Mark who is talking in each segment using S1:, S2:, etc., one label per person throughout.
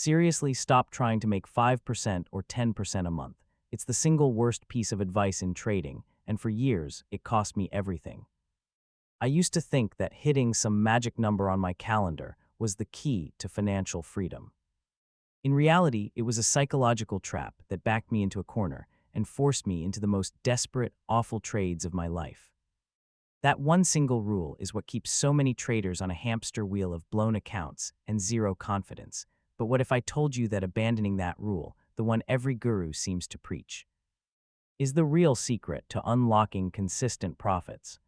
S1: Seriously, stop trying to make 5% or 10% a month. It's the single worst piece of advice in trading, and for years, it cost me everything. I used to think that hitting some magic number on my calendar was the key to financial freedom. In reality, it was a psychological trap that backed me into a corner and forced me into the most desperate, awful trades of my life. That one single rule is what keeps so many traders on a hamster wheel of blown accounts and zero confidence. But what if I told you that abandoning that rule, the one every guru seems to preach, is the real secret to unlocking consistent profits?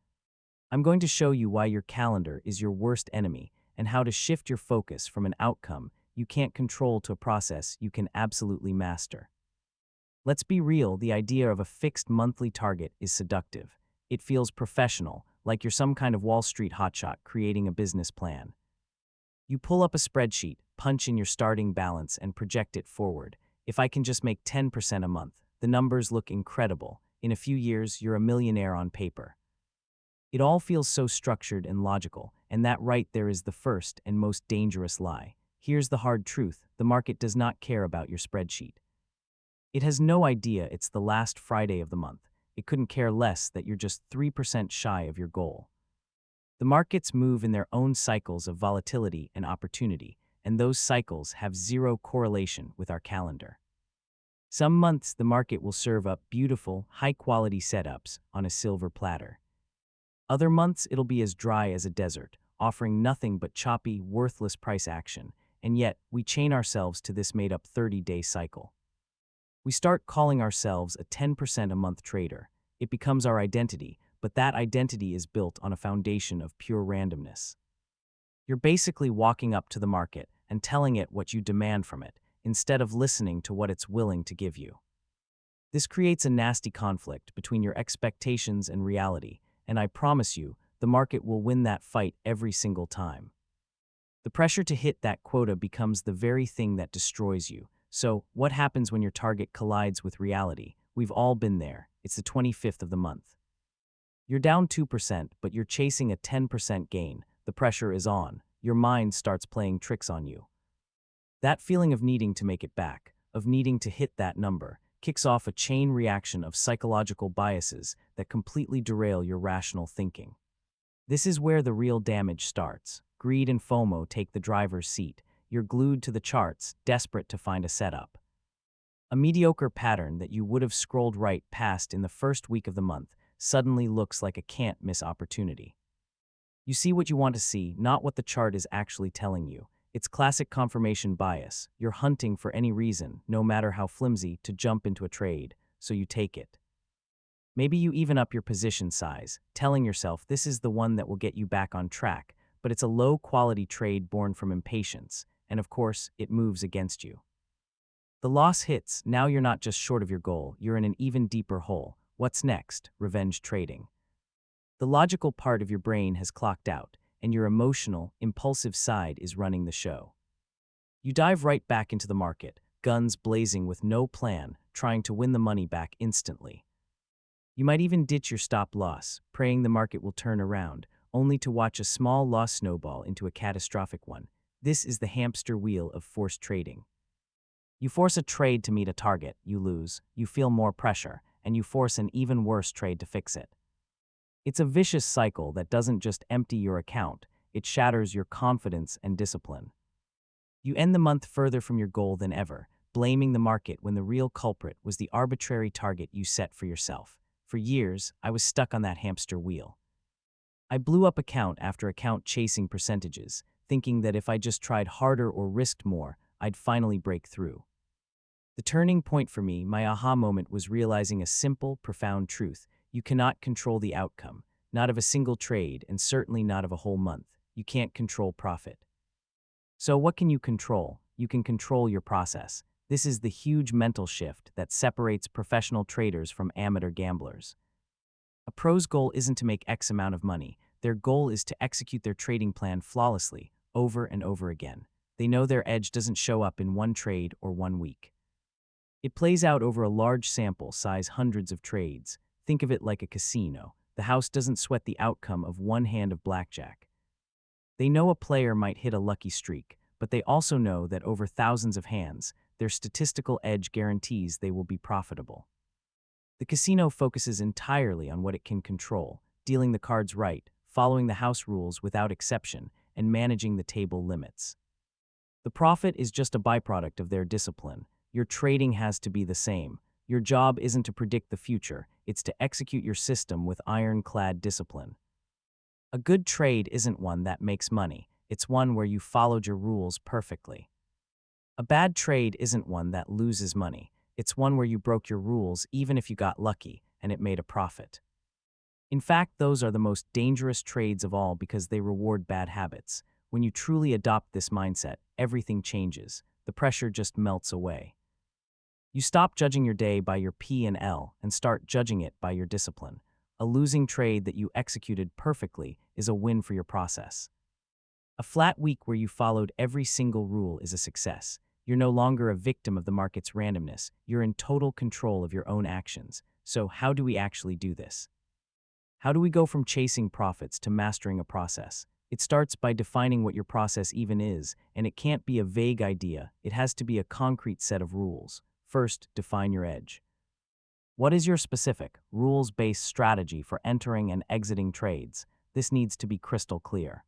S1: I'm going to show you why your calendar is your worst enemy and how to shift your focus from an outcome you can't control to a process you can absolutely master. Let's be real, the idea of a fixed monthly target is seductive. It feels professional, like you're some kind of Wall Street hotshot creating a business plan. You pull up a spreadsheet, punch in your starting balance, and project it forward. If I can just make 10% a month, the numbers look incredible. In a few years, you're a millionaire on paper. It all feels so structured and logical, and that right there is the first and most dangerous lie. Here's the hard truth: the market does not care about your spreadsheet. It has no idea it's the last Friday of the month. It couldn't care less that you're just 3% shy of your goal. The markets move in their own cycles of volatility and opportunity, and those cycles have zero correlation with our calendar. Some months the market will serve up beautiful, high-quality setups on a silver platter. Other months it'll be as dry as a desert, offering nothing but choppy, worthless price action, and yet we chain ourselves to this made-up 30-day cycle. We start calling ourselves a 10% a month trader. It becomes our identity, but that identity is built on a foundation of pure randomness. You're basically walking up to the market and telling it what you demand from it, instead of listening to what it's willing to give you. This creates a nasty conflict between your expectations and reality, and I promise you, the market will win that fight every single time. The pressure to hit that quota becomes the very thing that destroys you. So, what happens when your target collides with reality? We've all been there. It's the 25th of the month. You're down 2%, but you're chasing a 10% gain. The pressure is on. Your mind starts playing tricks on you. That feeling of needing to make it back, of needing to hit that number, kicks off a chain reaction of psychological biases that completely derail your rational thinking. This is where the real damage starts. Greed and FOMO take the driver's seat. You're glued to the charts, desperate to find a setup. A mediocre pattern that you would have scrolled right past in the first week of the month suddenly looks like a can't-miss opportunity. You see what you want to see, not what the chart is actually telling you. It's classic confirmation bias. You're hunting for any reason, no matter how flimsy, to jump into a trade, so you take it. Maybe you even up your position size, telling yourself this is the one that will get you back on track, but it's a low-quality trade born from impatience, and of course, it moves against you. The loss hits. Now you're not just short of your goal, you're in an even deeper hole. What's next? Revenge trading. The logical part of your brain has clocked out, and your emotional, impulsive side is running the show. You dive right back into the market, guns blazing with no plan, trying to win the money back instantly. You might even ditch your stop loss, praying the market will turn around, only to watch a small loss snowball into a catastrophic one. This is the hamster wheel of forced trading. You force a trade to meet a target, you lose, you feel more pressure, and you force an even worse trade to fix it. It's a vicious cycle that doesn't just empty your account, it shatters your confidence and discipline. You end the month further from your goal than ever, blaming the market when the real culprit was the arbitrary target you set for yourself. For years, I was stuck on that hamster wheel. I blew up account after account chasing percentages, thinking that if I just tried harder or risked more, I'd finally break through. The turning point for me, my aha moment, was realizing a simple, profound truth. You cannot control the outcome, not of a single trade, and certainly not of a whole month. You can't control profit. So what can you control? You can control your process. This is the huge mental shift that separates professional traders from amateur gamblers. A pro's goal isn't to make X amount of money. Their goal is to execute their trading plan flawlessly, over and over again. They know their edge doesn't show up in one trade or one week. It plays out over a large sample size, hundreds of trades. Think of it like a casino. The house doesn't sweat the outcome of one hand of blackjack. They know a player might hit a lucky streak, but they also know that over thousands of hands, their statistical edge guarantees they will be profitable. The casino focuses entirely on what it can control, dealing the cards right, following the house rules without exception, and managing the table limits. The profit is just a byproduct of their discipline. Your trading has to be the same. Your job isn't to predict the future, it's to execute your system with ironclad discipline. A good trade isn't one that makes money, it's one where you followed your rules perfectly. A bad trade isn't one that loses money, it's one where you broke your rules even if you got lucky and it made a profit. In fact, those are the most dangerous trades of all because they reward bad habits. When you truly adopt this mindset, everything changes. The pressure just melts away. You stop judging your day by your P&L and start judging it by your discipline. A losing trade that you executed perfectly is a win for your process. A flat week where you followed every single rule is a success. You're no longer a victim of the market's randomness. You're in total control of your own actions. So how do we actually do this? How do we go from chasing profits to mastering a process? It starts by defining what your process even is, and it can't be a vague idea. It has to be a concrete set of rules. First, define your edge. What is your specific, rules-based strategy for entering and exiting trades? This needs to be crystal clear.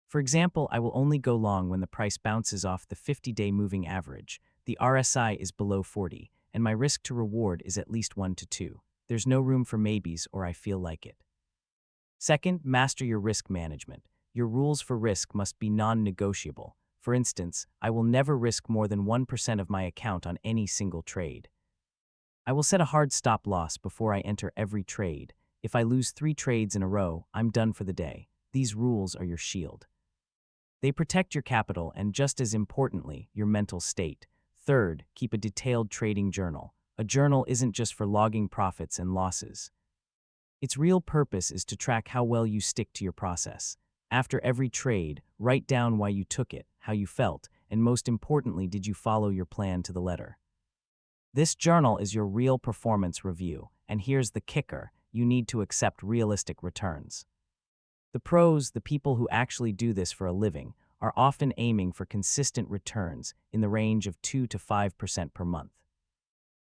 S1: For example, I will only go long when the price bounces off the 50-day moving average, the RSI is below 40, and my risk to reward is at least 1 to 2. There's no room for maybes or I feel like it. Second, master your risk management. Your rules for risk must be non-negotiable. For instance, I will never risk more than 1% of my account on any single trade. I will set a hard stop loss before I enter every trade. If I lose 3 trades in a row, I'm done for the day. These rules are your shield. They protect your capital and, just as importantly, your mental state. Third, keep a detailed trading journal. A journal isn't just for logging profits and losses. Its real purpose is to track how well you stick to your process. After every trade, write down why you took it, how you felt, and most importantly, did you follow your plan to the letter? This journal is your real performance review, and here's the kicker: you need to accept realistic returns. The pros, the people who actually do this for a living, are often aiming for consistent returns in the range of 2 to 5% per month.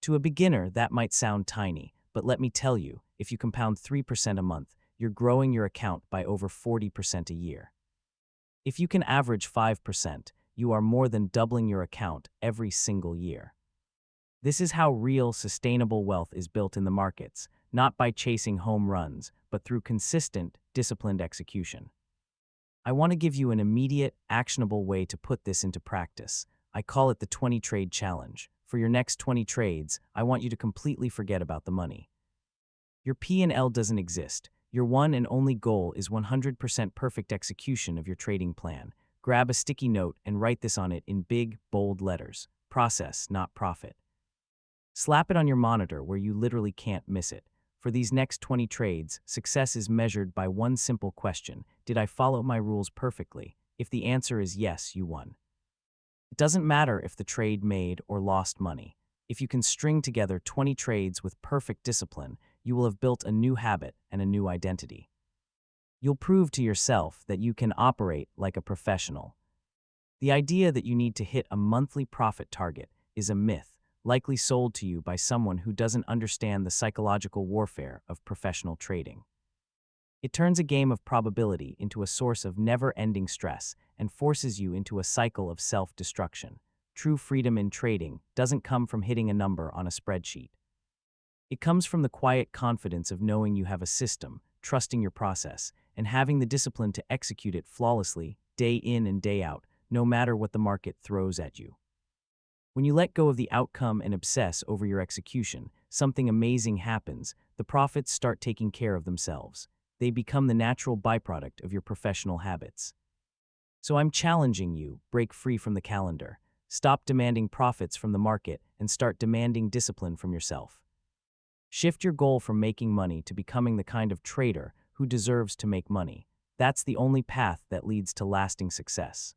S1: To a beginner, that might sound tiny, but let me tell you, if you compound 3% a month, you're growing your account by over 40% a year. If you can average 5%, you are more than doubling your account every single year. This is how real, sustainable wealth is built in the markets, not by chasing home runs, but through consistent, disciplined execution. I want to give you an immediate, actionable way to put this into practice. I call it the 20-trade challenge. For your next 20 trades, I want you to completely forget about the money. Your P&L doesn't exist. Your one and only goal is 100% perfect execution of your trading plan. Grab a sticky note and write this on it in big, bold letters. Process, not profit. Slap it on your monitor where you literally can't miss it. For these next 20 trades, success is measured by one simple question: did I follow my rules perfectly? If the answer is yes, you won. It doesn't matter if the trade made or lost money. If you can string together 20 trades with perfect discipline, you will have built a new habit and a new identity. You'll prove to yourself that you can operate like a professional. The idea that you need to hit a monthly profit target is a myth, likely sold to you by someone who doesn't understand the psychological warfare of professional trading. It turns a game of probability into a source of never-ending stress and forces you into a cycle of self-destruction. True freedom in trading doesn't come from hitting a number on a spreadsheet. It comes from the quiet confidence of knowing you have a system, trusting your process, and having the discipline to execute it flawlessly, day in and day out, no matter what the market throws at you. When you let go of the outcome and obsess over your execution, something amazing happens. The profits start taking care of themselves. They become the natural byproduct of your professional habits. So I'm challenging you: break free from the calendar. Stop demanding profits from the market and start demanding discipline from yourself. Shift your goal from making money to becoming the kind of trader who deserves to make money. That's the only path that leads to lasting success.